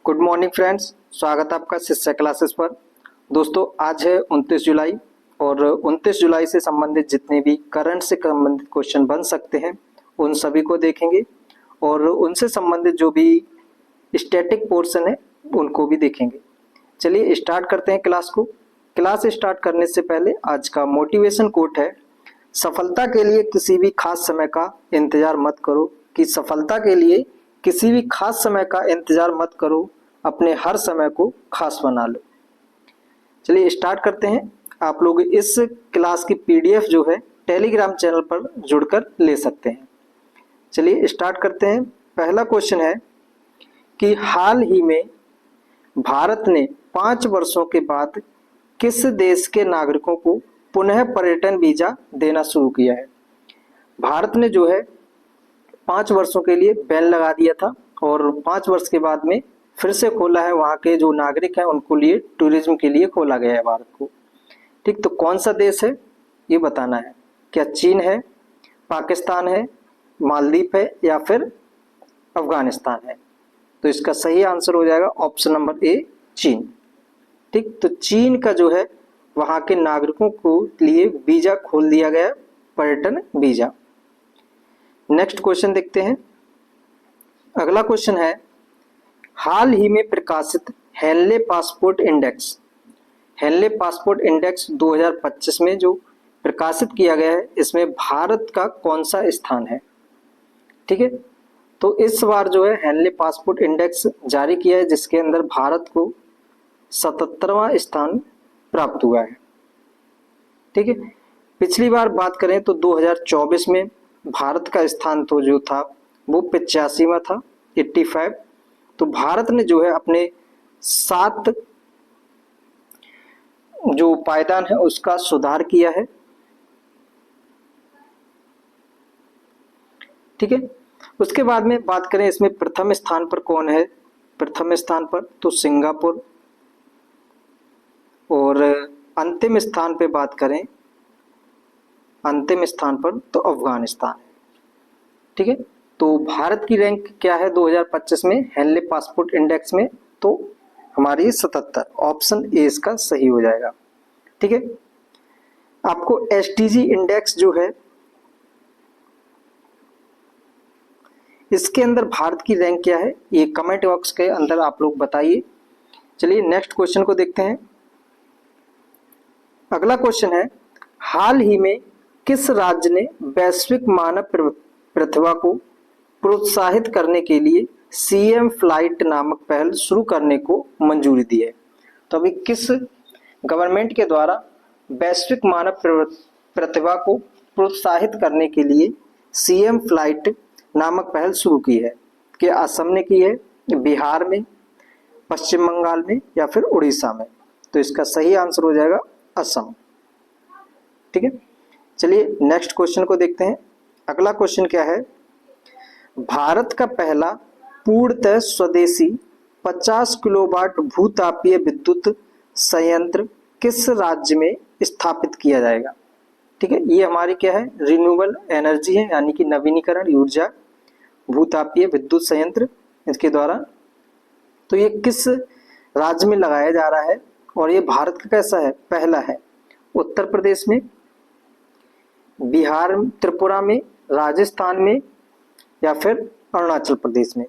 Good morning friends, स्वागत है आपका शिक्षा क्लासेस पर। दोस्तों, आज है 29 जुलाई और 29 जुलाई से संबंधित जितने भी करंट से संबंधित क्वेश्चन बन सकते हैं उन सभी को देखेंगे और उनसे संबंधित जो भी स्टैटिक पोर्शन है उनको भी देखेंगे। चलिए स्टार्ट करते हैं क्लास को। क्लास स्टार्ट करने से पहले आज का मोटिवेशन कोट है, सफलता के लिए किसी भी खास समय का इंतजार मत करो। कि सफलता के लिए किसी भी खास समय का इंतजार मत करो, अपने हर समय को खास बना लो। चलिए स्टार्ट करते हैं। आप लोग इस क्लास की पीडीएफ जो है टेलीग्राम चैनल पर जुड़कर ले सकते हैं। चलिए स्टार्ट करते हैं। पहला क्वेश्चन है कि हाल ही में भारत ने 5 वर्षों के बाद किस देश के नागरिकों को पुनः पर्यटन वीजा देना शुरू किया है। भारत ने जो है 5 वर्षों के लिए बैन लगा दिया था और 5 वर्ष के बाद में फिर से खोला है। वहाँ के जो नागरिक हैं उनको लिए टूरिज्म के लिए खोला गया है भारत को। ठीक, तो कौन सा देश है ये बताना है। क्या चीन है, पाकिस्तान है, मालदीव है या फिर अफगानिस्तान है। तो इसका सही आंसर हो जाएगा ऑप्शन नंबर ए, चीन। ठीक, तो चीन का जो है वहाँ के नागरिकों को लिए वीजा खोल दिया गया, पर्यटन वीजा। नेक्स्ट क्वेश्चन देखते हैं। अगला क्वेश्चन है, हाल ही में प्रकाशित Henley passport index, Henley passport index 2025 में जो प्रकाशित किया गया है इसमें भारत का कौन सा स्थान है। ठीक है, तो इस बार जो है हेनले पासपोर्ट इंडेक्स जारी किया है जिसके अंदर भारत को 77वां स्थान प्राप्त हुआ है। ठीक है, पिछली बार बात करें तो 2024 में भारत का स्थान तो जो था वो 85वां था, 85। तो भारत ने जो है अपने 7 जो पायदान है उसका सुधार किया है। ठीक है, उसके बाद में बात करें इसमें प्रथम स्थान पर कौन है। प्रथम स्थान पर तो सिंगापुर और अंतिम स्थान पे बात करें, अंतिम स्थान पर तो अफगानिस्तान है। ठीक है, तो भारत की रैंक क्या है 2025 में हेनले पासपोर्ट इंडेक्स में, तो हमारी 77, ऑप्शन ए इसका सही हो जाएगा। ठीक है, आपको एसटीजी इंडेक्स जो है इसके अंदर भारत की रैंक क्या है ये कमेंट बॉक्स के अंदर आप लोग बताइए। चलिए नेक्स्ट क्वेश्चन को देखते हैं। अगला क्वेश्चन है, हाल ही में किस राज्य ने वैश्विक मानव प्रतिभा को प्रोत्साहित करने के लिए सीएम फ्लाइट नामक पहल शुरू करने को मंजूरी दी है। तो अभी किस गवर्नमेंट के द्वारा वैश्विक मानव प्रतिभा को प्रोत्साहित करने के लिए सीएम फ्लाइट नामक पहल शुरू की है। कि असम ने की है, बिहार में, पश्चिम बंगाल में या फिर उड़ीसा में। तो इसका सही आंसर हो जाएगा असम। ठीक है, चलिए नेक्स्ट क्वेश्चन को देखते हैं। अगला क्वेश्चन क्या है, भारत का पहला पूर्णतः स्वदेशी 50 किलोवाट भूतापीय विद्युत संयंत्र किस राज्य में स्थापित किया जाएगा। ठीक है, ये हमारी क्या है, रिन्यूएबल एनर्जी है, यानी कि नवीनीकरण ऊर्जा भूतापीय विद्युत संयंत्र इसके द्वारा। तो ये किस राज्य में लगाया जा रहा है और ये भारत का कैसा है, पहला है। उत्तर प्रदेश में, बिहार, त्रिपुरा में, राजस्थान में या फिर अरुणाचल प्रदेश में।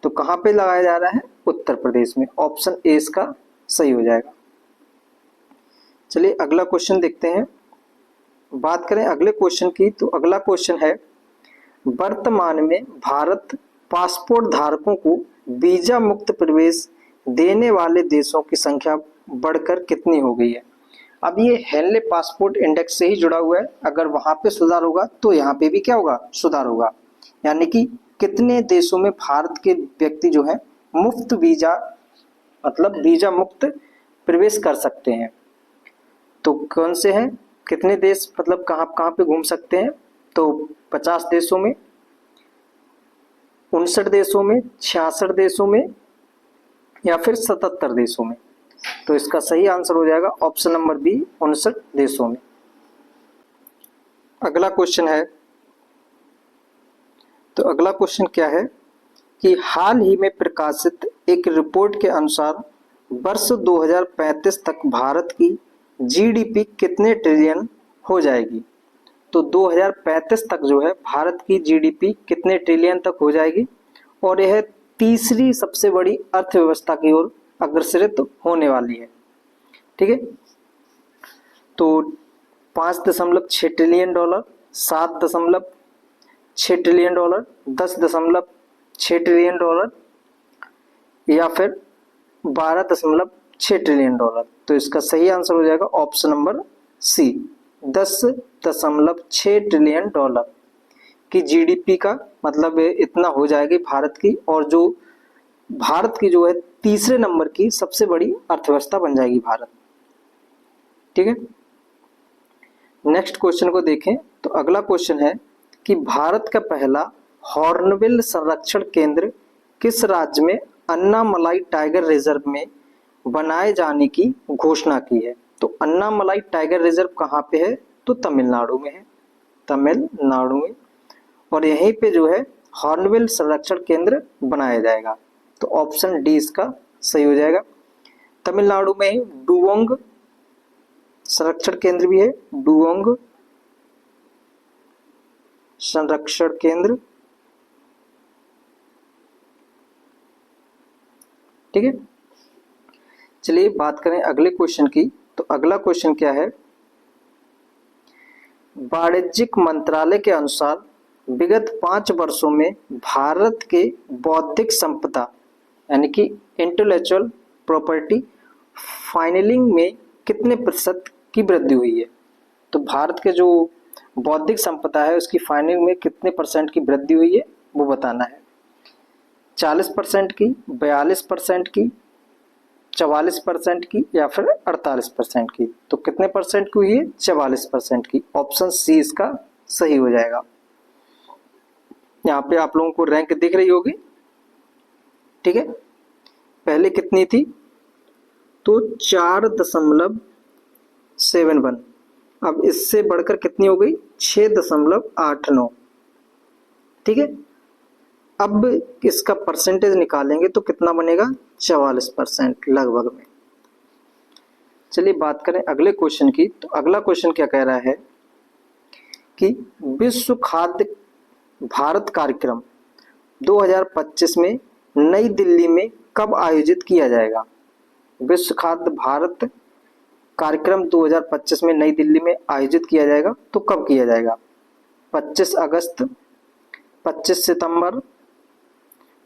तो कहाँ पे लगाया जा रहा है, उत्तर प्रदेश में। ऑप्शन ए इसका सही हो जाएगा। चलिए अगला क्वेश्चन देखते हैं। बात करें अगले क्वेश्चन की, तो अगला क्वेश्चन है, वर्तमान में भारत पासपोर्ट धारकों को वीजा मुक्त प्रवेश देने वाले देशों की संख्या बढ़कर कितनी हो गई है। अब ये हेनले पासपोर्ट इंडेक्स से ही जुड़ा हुआ है। अगर वहां पे सुधार होगा तो यहाँ पे भी क्या होगा, सुधार होगा। यानी कि कितने देशों में भारत के व्यक्ति जो है मुफ्त वीजा, मतलब वीजा मुक्त प्रवेश कर सकते हैं। तो कौन से हैं, कितने देश, मतलब कहाँ कहाँ पे घूम सकते हैं। तो 50 देशों में, 59 देशों में, 66 देशों में या फिर 77 देशों में। तो इसका सही आंसर हो जाएगा ऑप्शन नंबर बी, 59 देशों में। अगला क्वेश्चन है, तो अगला क्वेश्चन क्या है कि हाल ही में प्रकाशित एक रिपोर्ट के अनुसार वर्ष 2035 तक भारत की जीडीपी कितने ट्रिलियन हो जाएगी? तो 2035 तक जो है भारत की जीडीपी कितने ट्रिलियन तक हो जाएगी और यह तीसरी सबसे बड़ी अर्थव्यवस्था की ओर अग्रसरित होने वाली है। ठीक है, तो 5.6 trillion dollar, 7.6 trillion dollar, 10.6 trillion dollar या फिर 12.6 ट्रिलियन डॉलर। तो इसका सही आंसर हो जाएगा option number C, 10.6 trillion dollar की जीडीपी का मतलब इतना हो जाएगी भारत की, और जो भारत की जो है तीसरे नंबर की सबसे बड़ी अर्थव्यवस्था बन जाएगी भारत। ठीक है, नेक्स्ट क्वेश्चन को देखें। तो अगला क्वेश्चन है कि भारत का पहला हॉर्नबिल संरक्षण केंद्र किस राज्य में अन्नामलाई टाइगर रिजर्व में बनाए जाने की घोषणा की है? तो अन्नामलाई टाइगर रिजर्व कहाँ पे है? तो तमिलनाडु में है, तमिलनाडु में, और यहीं पे जो है हॉर्नबिल संरक्षण केंद्र बनाया जाएगा। तो ऑप्शन डी इसका सही हो जाएगा। तमिलनाडु में ही डुओंग संरक्षण केंद्र भी है, डुओंग संरक्षण केंद्र। ठीक है, चलिए बात करें अगले क्वेश्चन की। तो अगला क्वेश्चन क्या है? वाणिज्यिक मंत्रालय के अनुसार विगत 5 वर्षों में भारत के बौद्धिक संपदा यानी कि इंटेलेक्चुअल प्रॉपर्टी फाइलिंग में कितने प्रतिशत की वृद्धि हुई है? तो भारत के जो बौद्धिक संपदा है उसकी फाइलिंग में कितने परसेंट की वृद्धि हुई है वो बताना है। 40% की, 42% की, 44% की या फिर 48% की? तो कितने परसेंट की हुई है? 44% की। ऑप्शन सी इसका सही हो जाएगा। यहाँ पे आप लोगों को रैंक दिख रही होगी। ठीक है, पहले कितनी थी? तो 4.71, अब इससे बढ़कर कितनी हो गई? 6.89। ठीक है, अब इसका परसेंटेज निकालेंगे तो कितना बनेगा? 44% लगभग में। चलिए बात करें अगले क्वेश्चन की। तो अगला क्वेश्चन क्या कह रहा है कि विश्व खाद्य भारत कार्यक्रम 2025 में नई दिल्ली में कब आयोजित किया जाएगा? विश्व खाद्य भारत कार्यक्रम 2025 में नई दिल्ली में आयोजित किया जाएगा, तो कब किया जाएगा? 25 अगस्त, 25 सितंबर,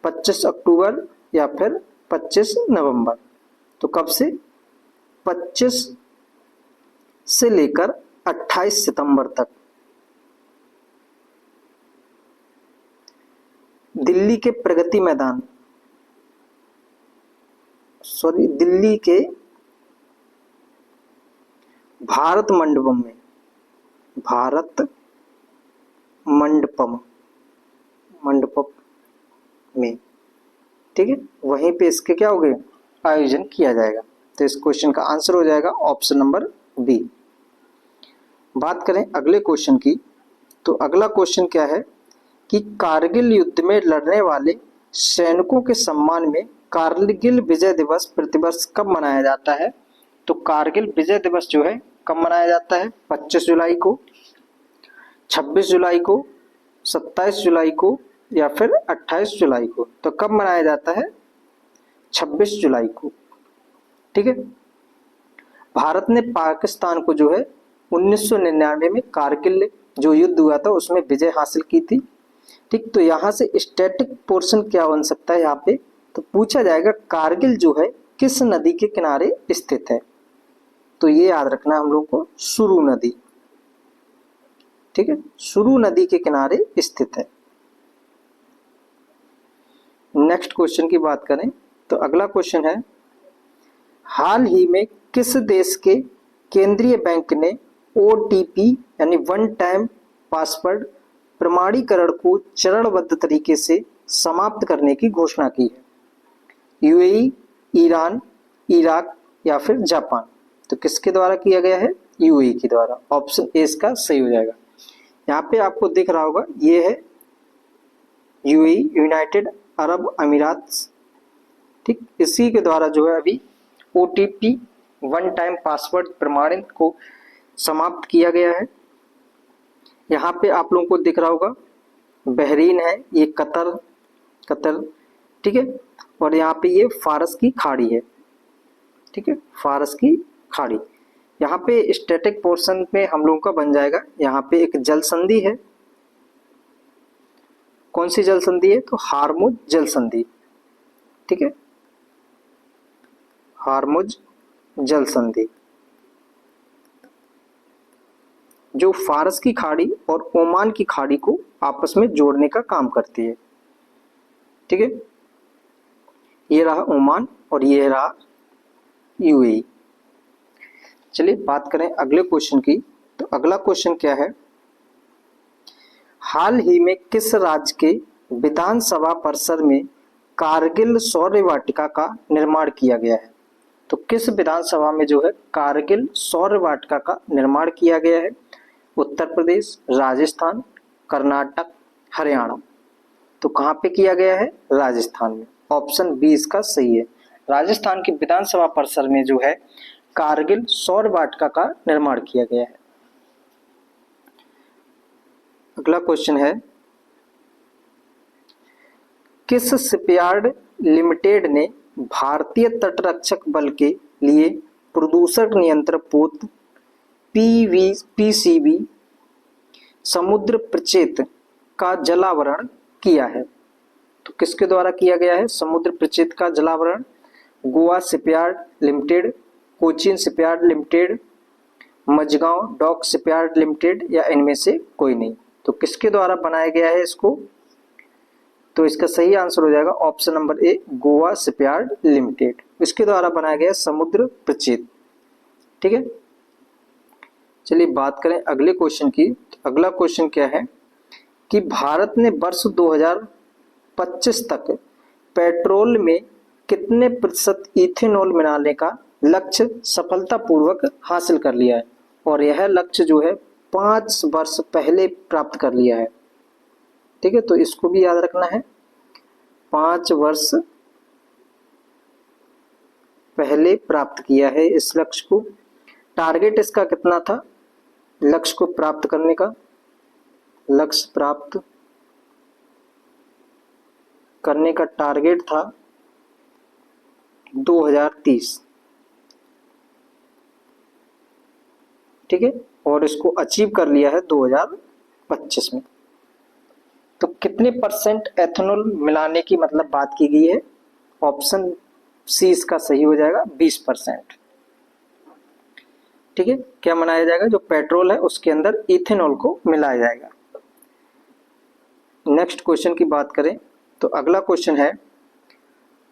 25 अक्टूबर या फिर 25 नवंबर? तो कब से? 25 से लेकर 28 सितंबर तक दिल्ली के प्रगति मैदान, दिल्ली के भारत मंडपम में, भारत मंडपम में, ठीक है, वहीं पे इसके क्या हो गए? आयोजन किया जाएगा। तो इस क्वेश्चन का आंसर हो जाएगा ऑप्शन नंबर बी। बात करें अगले क्वेश्चन की। तो अगला क्वेश्चन क्या है कि कारगिल युद्ध में लड़ने वाले सैनिकों के सम्मान में कारगिल विजय दिवस प्रतिवर्ष कब मनाया जाता है? तो कारगिल विजय दिवस जो है कब मनाया जाता है? 25 जुलाई को, 26 जुलाई को, 27 जुलाई को या फिर 28 जुलाई को? तो कब मनाया जाता है? 26 जुलाई को। ठीक है, भारत ने पाकिस्तान को जो है 1999 में कारगिल जो युद्ध हुआ था उसमें विजय हासिल की थी। ठीक, तो यहाँ से स्टैटिक पोर्शन क्या बन सकता है यहाँ पे? तो पूछा जाएगा कारगिल जो है किस नदी के किनारे स्थित है? तो ये याद रखना हम लोग को, सुरु नदी। ठीक है, सुरु नदी के किनारे स्थित है। नेक्स्ट क्वेश्चन की बात करें तो अगला क्वेश्चन है, हाल ही में किस देश के केंद्रीय बैंक ने OTP यानी वन टाइम पासवर्ड प्रमाणीकरण को चरणबद्ध तरीके से समाप्त करने की घोषणा की है? UAE, ईरान, इराक या फिर जापान? तो किसके द्वारा किया गया है? UAE के द्वारा। ऑप्शन ए इसका सही हो जाएगा। यहाँ पे आपको दिख रहा होगा, ये है UAE, यूनाइटेड अरब अमीरात। ठीक, इसी के द्वारा जो है अभी OTP वन टाइम पासवर्ड प्रमाणित को समाप्त किया गया है। यहाँ पे आप लोगों को दिख रहा होगा बहरीन है, ये कतर, ठीक है, और यहाँ पे ये फारस की खाड़ी है, ठीक है, फारस की खाड़ी। यहाँ पे स्टैटिक पोर्शन में हम लोगों का बन जाएगा, यहाँ पे एक जल संधि है। कौन सी जल संधि है? तो हार्मुज जल संधि, ठीक है, हार्मुज जल संधि, जो फारस की खाड़ी और ओमान की खाड़ी को आपस में जोड़ने का काम करती है, ठीक है। ये रहा ओमान और ये रहा UAE। चलिए बात करें अगले क्वेश्चन की। तो अगला क्वेश्चन क्या है? हाल ही में किस राज्य के विधानसभा परिसर में कारगिल शौर्य वाटिका का निर्माण किया गया है? तो किस विधानसभा में जो है कारगिल शौर्य वाटिका का निर्माण किया गया है? उत्तर प्रदेश, राजस्थान, कर्नाटक, हरियाणा। तो कहाँ पे किया गया है? राजस्थान में। ऑप्शन बी इसका सही है। राजस्थान की विधानसभा परिसर में जो है कारगिल शौर्य वाटिका का निर्माण किया गया है। अगला क्वेश्चन है, किस शिपयार्ड लिमिटेड ने भारतीय तटरक्षक बल के लिए प्रदूषण नियंत्रण पोत PCB समुद्र प्रचेत का जलावरण किया है? तो किसके द्वारा किया गया है समुद्र प्रचेत का जलावरण? Goa shipyard limited, Cochin shipyard limited, Mazagon dock shipyard limited, या इनमें से कोई नहीं। तो किसके द्वारा बनाया गया है इसको? तो इसका सही आंसर हो जाएगा option number A, Goa shipyard limited. इसके द्वारा बनाया गया समुद्र प्रचेत, ठीक है। चलिए बात करें अगले क्वेश्चन की। तो अगला क्वेश्चन क्या है कि भारत ने वर्ष 2025 तक पेट्रोल में कितने प्रतिशत इथेनॉल मिलाने का लक्ष्य सफलतापूर्वक हासिल कर लिया है? और यह लक्ष्य जो है 5 वर्ष पहले प्राप्त कर लिया है, ठीक है। तो इसको भी याद रखना है, 5 वर्ष पहले प्राप्त किया है इस लक्ष्य को। टारगेट इसका कितना था लक्ष्य को प्राप्त करने का? लक्ष्य प्राप्त करने का टारगेट था 2030, ठीक है, और इसको अचीव कर लिया है 2025 में। तो कितने परसेंट एथेनॉल मिलाने की मतलब बात की गई है? ऑप्शन सी इसका सही हो जाएगा, 20%, ठीक है। क्या बनाया जाएगा? जो पेट्रोल है उसके अंदर इथेनॉल को मिलाया जाएगा। नेक्स्ट क्वेश्चन की बात करें तो अगला क्वेश्चन है,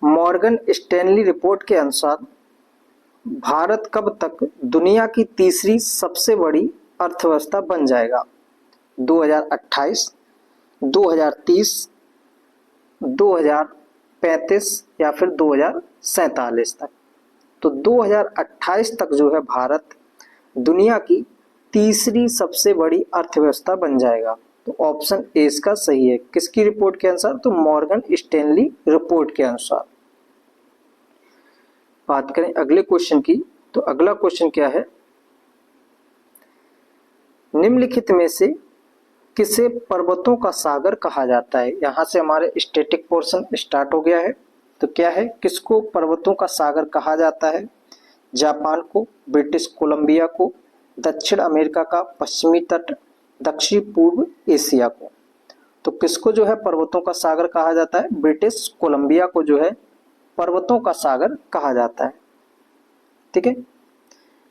मॉर्गन स्टैनली रिपोर्ट के अनुसार भारत कब तक दुनिया की तीसरी सबसे बड़ी अर्थव्यवस्था बन जाएगा? 2028, 2030, 2035 या फिर 2047 तक? तो 2028 तक जो है भारत दुनिया की तीसरी सबसे बड़ी अर्थव्यवस्था बन जाएगा। तो ऑप्शन ए इसका सही है। किसकी रिपोर्ट के अनुसार? तो मॉर्गन स्टैनली रिपोर्ट के अनुसार। बात करें अगले क्वेश्चन की। तो अगला क्वेश्चन क्या है, निम्नलिखित में से किसे पर्वतों का सागर कहा जाता है? यहां से हमारे स्टैटिक पोर्शन स्टार्ट हो गया है। तो क्या है, किसको पर्वतों का सागर कहा जाता है? जापान को, ब्रिटिश कोलंबिया को, दक्षिण अमेरिका का पश्चिमी तट, दक्षिण पूर्व एशिया को? तो किसको जो है पर्वतों का सागर कहा जाता है? ब्रिटिश कोलंबिया को जो है पर्वतों का सागर कहा जाता है, ठीक है।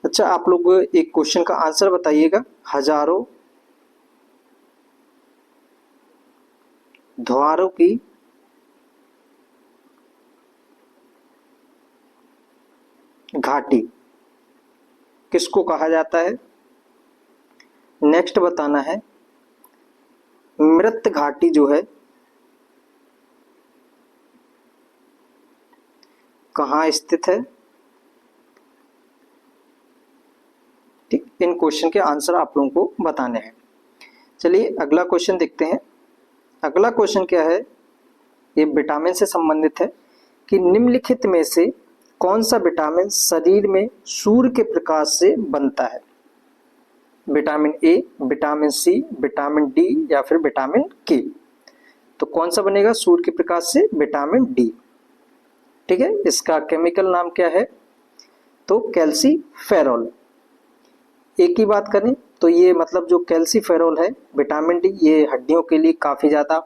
अच्छा, आप लोग एक क्वेश्चन का आंसर बताइएगा। हजारों द्वारों की घाटी किसको कहा जाता है? नेक्स्ट बताना है, मृत घाटी जो है कहाँ स्थित है? ठीक, इन क्वेश्चन के आंसर आप लोगों को बताने हैं। चलिए अगला क्वेश्चन देखते हैं। अगला क्वेश्चन क्या है, ये विटामिन से संबंधित है कि निम्नलिखित में से कौन सा विटामिन शरीर में सूर्य के प्रकाश से बनता है? Vitamin A, vitamin C, vitamin D या फिर विटामिन के। तो कौन सा बनेगा सूर्य के प्रकाश से? Vitamin D. ठीक है, इसका केमिकल नाम क्या है? तो कैल्सीफेरॉल। एक की बात करें तो ये मतलब जो कैल्सीफेरॉल है विटामिन डी, ये हड्डियों के लिए काफ़ी ज़्यादा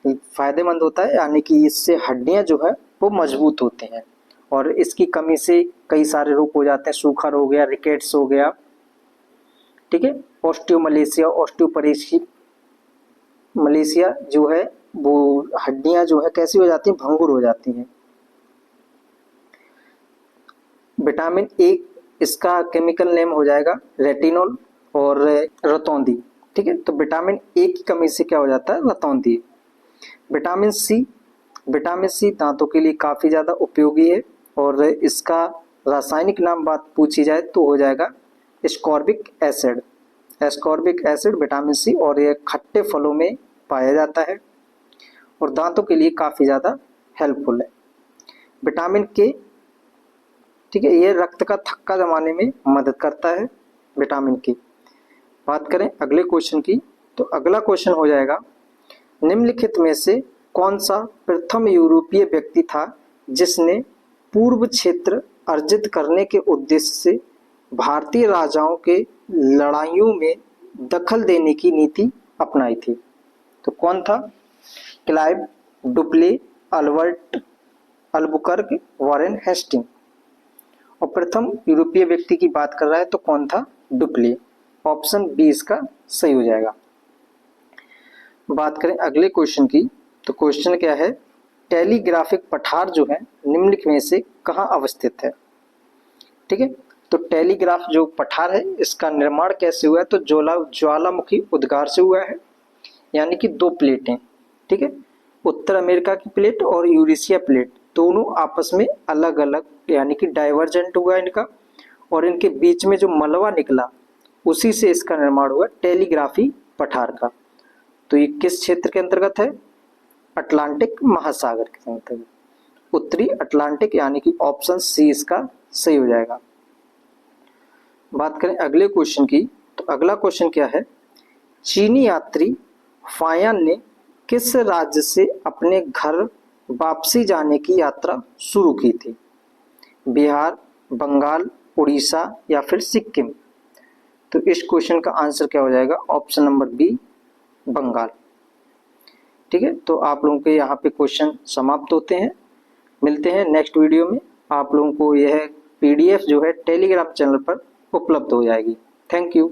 फायदेमंद होता है, यानी कि इससे हड्डियां जो है वो मजबूत होती हैं। और इसकी कमी से कई सारे रोग हो जाते हैं, सूखा रोग हो गया, रिकेट्स हो गया, ठीक है, ऑस्टियोमलेशिया, मलेशिया जो है वो हड्डियां जो है कैसी हो जाती हैं? भंगुर हो जाती हैं। विटामिन ए, इसका केमिकल नेम हो जाएगा रेटिनॉल और रतौंधी। ठीक है, तो विटामिन ए की कमी से क्या हो जाता है? रतौंधी। विटामिन सी, विटामिन सी दांतों के लिए काफ़ी ज़्यादा उपयोगी है और इसका रासायनिक नाम बात पूछी जाए तो हो जाएगा ascorbic acid. Ascorbic acid vitamin C, और यह खट्टे फलों में पाया जाता है और दांतों के लिए काफ़ी ज़्यादा हेल्पफुल है। विटामिन के, ठीक है, ये रक्त का थक्का जमाने में मदद करता है विटामिन के। बात करें अगले क्वेश्चन की, तो अगला क्वेश्चन हो जाएगा निम्नलिखित में से कौन सा प्रथम यूरोपीय व्यक्ति था जिसने पूर्व क्षेत्र अर्जित करने के उद्देश्य से भारतीय राजाओं के लड़ाइयों में दखल देने की नीति अपनाई थी? तो कौन था? Clive, Dupleix, Albert Albuquerque, Warren Hasting. और प्रथम यूरोपीय व्यक्ति की बात कर रहा है तो कौन था? डुप्ले। ऑप्शन बी इसका सही हो जाएगा। बात करें अगले क्वेश्चन की, तो क्वेश्चन क्या है? टेलीग्राफिक पठार जो है निम्नलिखित में से कहाँ अवस्थित है? ठीक है, तो टेलीग्राफ जो पठार है इसका निर्माण कैसे हुआ है? तो ज्वालामुखी उद्गार से हुआ है, यानी कि दो प्लेटें, ठीक है, उत्तर अमेरिका की प्लेट और यूरेशिया प्लेट दोनों आपस में अलग अलग, यानी कि डाइवर्जेंट हुआ इनका, और इनके बीच में जो मलबा निकला उसी से इसका निर्माण हुआ टेलीग्राफी पठार का। तो ये किस क्षेत्र के अंतर्गत है? अटलांटिक महासागर के अंतर्गत, उत्तरी अटलांटिक, यानी कि ऑप्शन सी इसका सही हो जाएगा। बात करें अगले क्वेश्चन की, तो अगला क्वेश्चन क्या है? चीनी यात्री फायान ने किस राज्य से अपने घर वापसी जाने की यात्रा शुरू की थी? बिहार, बंगाल, उड़ीसा या फिर सिक्किम। तो इस क्वेश्चन का आंसर क्या हो जाएगा? Option number B, Bengal. ठीक है, तो आप लोगों के यहाँ पे क्वेश्चन समाप्त होते हैं। मिलते हैं नेक्स्ट वीडियो में। आप लोगों को यह PDF जो है टेलीग्राम चैनल पर उपलब्ध हो जाएगी। Thank you.